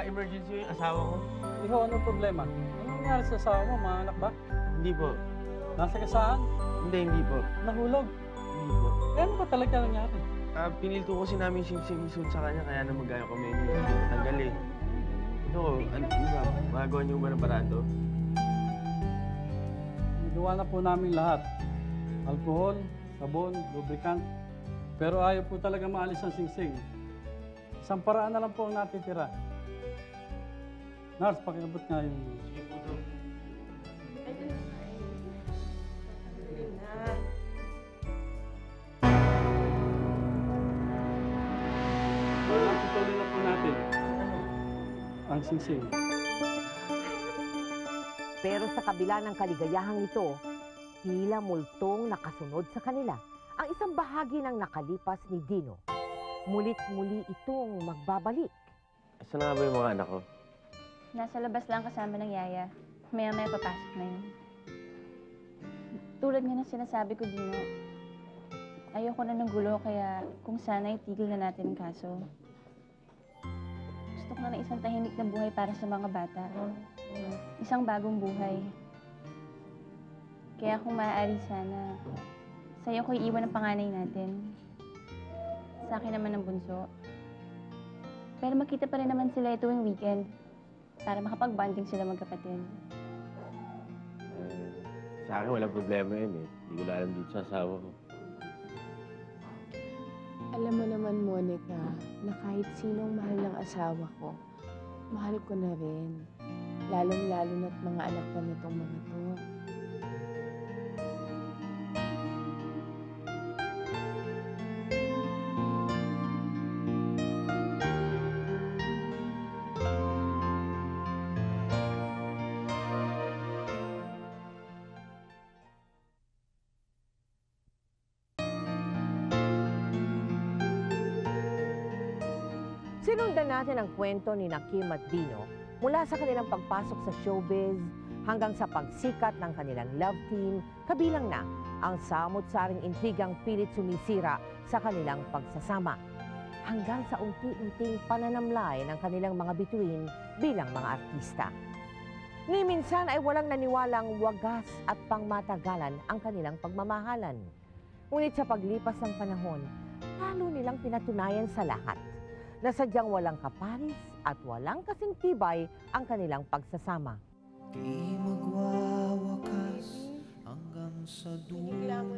Emergency yung asawa ko. Ikaw, anong problema? Anong nangyari sa asawa mo? Mga anak ba? Hindi po. Nasa kasaan? Hindi po. Nahulog? Hindi po. Ano ba talaga nangyari? Pinilto kasi namin singsing isuot sa kanya, kaya na magkaya kami niyo. Tanggal eh. Ito, ano ba? Magagawa niyo ba ng paraan to? Nagawa na po namin lahat. Alcohol, sabon, lubricant. Pero ayaw po talaga maalis ang singsing. Isang paraan na lang po ang natitira. Nars, pakiabot nga yung... Sige po to. Patuloy na po natin. Ang singsing. Pero sa kabila ng kaligayahang ito, tila multong nakasunod sa kanila ang isang bahagi ng nakalipas ni Dino. Mulit-muli itong magbabalik. Saan na nga ba yung mga anak ko? Nasa labas lang kasama ng yaya. Maya-maya papasok na yun. Tulad nga ng sinasabi ko, Dino, ayoko na ng gulo, kaya kung sana itigil na natin ang kaso. Gusto ko na ng isang tahimik na buhay para sa mga bata. Isang bagong buhay. Kaya kung maaari sana, sa'yo ko iiwan ang panganay natin. Sa akin naman ang bunso. Pero makita pa rin naman sila tuwing weekend para makapag-bonding sila magkapatid. Sa akin, walang problema yun eh. Hindi ko alam dito sa asawa ko. Alam mo naman, Monica, na kahit sinong mahal ng asawa ko, mahal ko na rin. Lalong-lalo na't mga anak pa nitong mga to. Sinundan natin ang kwento ni Kim at Dino mula sa kanilang pagpasok sa showbiz hanggang sa pagsikat ng kanilang love team, kabilang na ang samot-saring intrigang pilit sumisira sa kanilang pagsasama. Hanggang sa unti-unting pananamlay ng kanilang mga bituin bilang mga artista. Ni minsan ay walang naniwalang wagas at pangmatagalan ang kanilang pagmamahalan. Ngunit sa paglipas ng panahon, lalo nilang pinatunayan sa lahat na sadyang walang kaparis at walang kasing tibay ang kanilang pagsasama. Di magwawakas hanggang sa dulo ng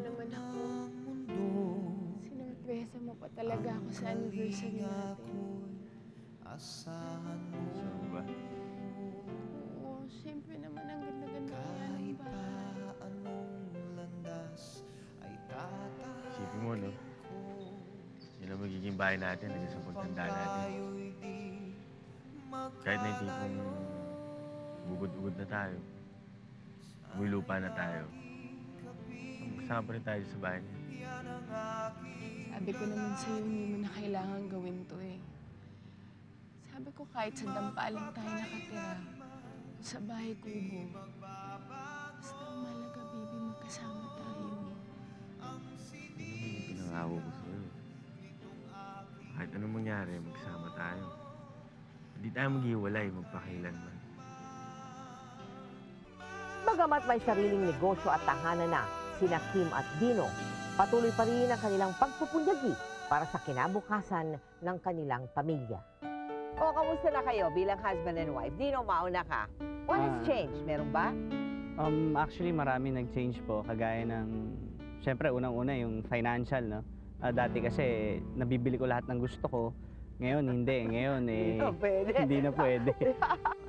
mundo. Sinurpresa mo pa talaga ako sa anniversary natin. Asahan mo. Saan ba? Oo, siyempre naman ang ganda-ganda kahit pa anong landas ay tatahak. Isipin mo, no? Yun ang magiging bahay natin hanggang sa pagtanda natin. Kahit na yung tipong bugod-ugod na tayo, may lupa na tayo, magkasama pa rin tayo sa bahay niya. Sabi ko naman sa'yo, hindi mo na kailangan gawin to eh. Sabi ko kahit sa dampa lang tayo nakatira, sa bahay kubo. Basta ang malaga, baby, magkasama tayo. Yun yung pinangako ko sa'yo. Kahit anong mangyari, magsama tayo. Hindi tayo maghiwalay, magpakailanman. Bagamat may sariling negosyo at tahanan na sina Kim at Dino, patuloy pa rin ang kanilang pagpupunyagi para sa kinabukasan ng kanilang pamilya. O, kamusta na kayo bilang husband and wife? Dino, mauna ka. What has changed? Meron ba? Actually, marami nag-change po. Kagaya ng Siyempre, unang-una yung financial, no? Dati kasi nabibili ko lahat ng gusto ko. Ngayon, hindi. Ngayon, hindi na pwede.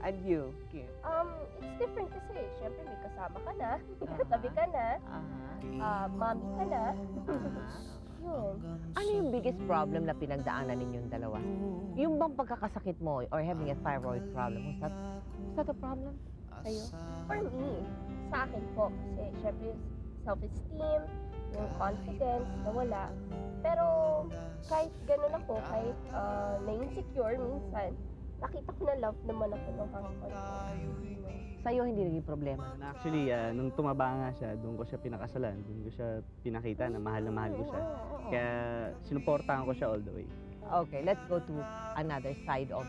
And you, Kim? It's different kasi, syempre may kasama ka na, may katabi ka na, mommy ka na. Yun. Ano yung biggest problem na pinagdaanan ninyong dalawa? Yung bang pagkakasakit mo or having a thyroid problem, was that a problem sa'yo? For me, sa akin po, kasi syempre self-esteem, yung confidence, nawala. Pero kahit ganun ako, kahit na-insecure minsan, nakita ko na love naman ako ng husband ko. Sa'yo hindi naging problema? Actually, nung tumaba nga siya, doon ko siya pinakasalan. Doon ko siya pinakita na mahal ko siya. Kaya sinuportahan ko siya all the way. Okay, let's go to another side of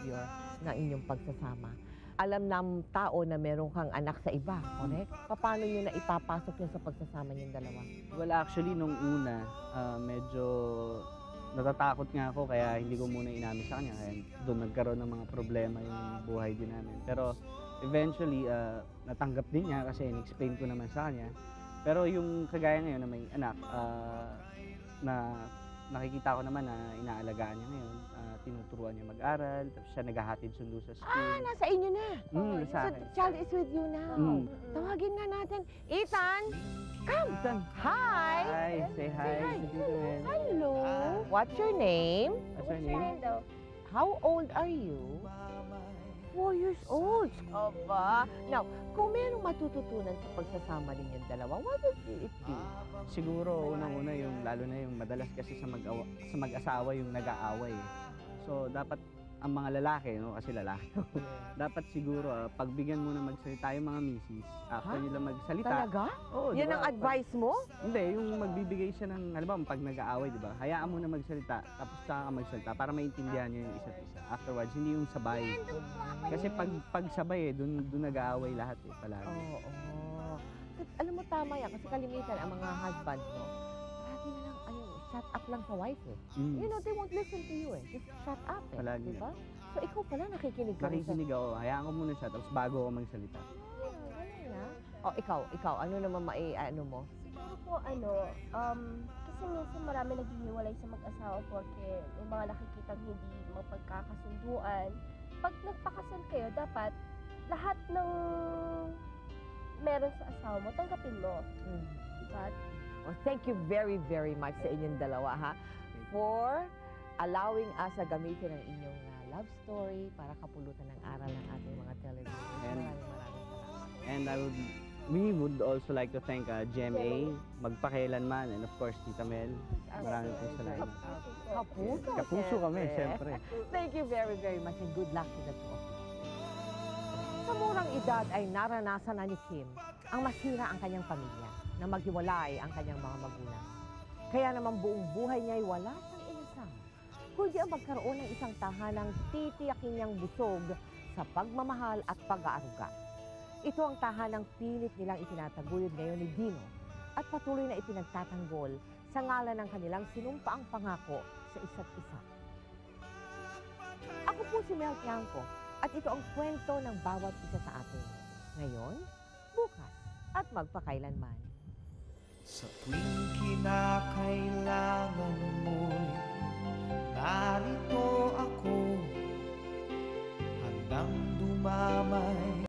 ng inyong pagsasama. Alam ng tao na meron kang anak sa iba, correct? Paano nyo na ipapasok yun sa pagsasama niyong dalawa? Well, actually, nung una, medyo natatakot nga ako kaya hindi ko muna inamin sa kanya. Kaya doon nagkaroon ng mga problema yung buhay din namin. Pero eventually, natanggap din niya kasi in-explain ko naman sa kanya. Pero yung kagaya ngayon na may anak, na nakikita ko naman na inaalagaan niya ngayon, tinuturuan niya mag-aral, tapos siya naghahatid sundo sa school. Nasa inyo na. Sa So, akin. the child is with you now. Tawagin nga natin. Ethan, come. Hi. Hi, say hi. Hello. What's your name? What's your name? How old are you? 4 years old. Aba. Now, kung merong matututunan sa pagsasama ninyong dalawa, what would it be? Siguro, unang-una yung, lalo na yung madalas kasi sa mag-asawa yung nag-aaway. So, dapat ang mga lalaki, no, kasi lalaki, dapat siguro, pagbigyan mo na magsalita yung mga misis, after nila magsalita. Talaga? Oo, Yan diba? ang advice mo? Hindi, yung magbibigay siya ng, halimbawa, pag nag-aaway, di ba? Hayaan mo na magsalita, tapos saka ka magsalita para maintindihan niyo yung isa't isa. Afterwards, hindi yung sabay. Kasi pag sabay, dun nag-aaway lahat palagi. Oo. Alam mo, tama yan, kasi kalimitan ang mga husband mo, parati na lang, shut up lang sa wife eh. You know, they won't listen to you eh. Just shut up eh. Palagi diba? So, ikaw pala nakikinig ka rin sa... Nakikinig ako, hayaan ko muna siya, tapos bago ako magsalita. Ganun na. O, ikaw, ano naman ano mo? Siguro po, kasi minsan marami naghihiwalay sa mag-asawa porque may mga nakikitang hindi mapagkakasunduan. Pag nagpakasal kayo, dapat lahat ng meron sa asawa mo, tanggapin mo. Diba? Oh, thank you very, very much sa inyong dalawa, ha? For allowing us na gamitin ang inyong love story para kapulutan ng aral ng ating mga television. Maraming salamat. And we would also like to thank GMA, Magpakailanman, and of course, Tita Mel. Maraming po salamat. Kapuso kami, siyempre. Thank you very, very much and good luck to the two of you. Sa murang edad ay naranasan na ni Kim ang masira ang kanyang pamilya, na maghiwalay ang kanyang mga magulang. Kaya naman buong buhay niya ay wala siyang inasal, kundi ang magkaroon ng isang tahanang titiyakin niyang busog sa pagmamahal at pag-aaruga. Ito ang tahanang pilit nilang itinataguyod ngayon ni Dino at patuloy na ipinagtatanggol sa ngalan ng kanilang sinumpaang pangako sa isa't isa. Ako po si Mel Tiangco at ito ang kwento ng bawat isa sa atin. Ngayon, bukas at magpakailanman. Sa tuwing kinakailangan mo'y narito ako, handang dumamay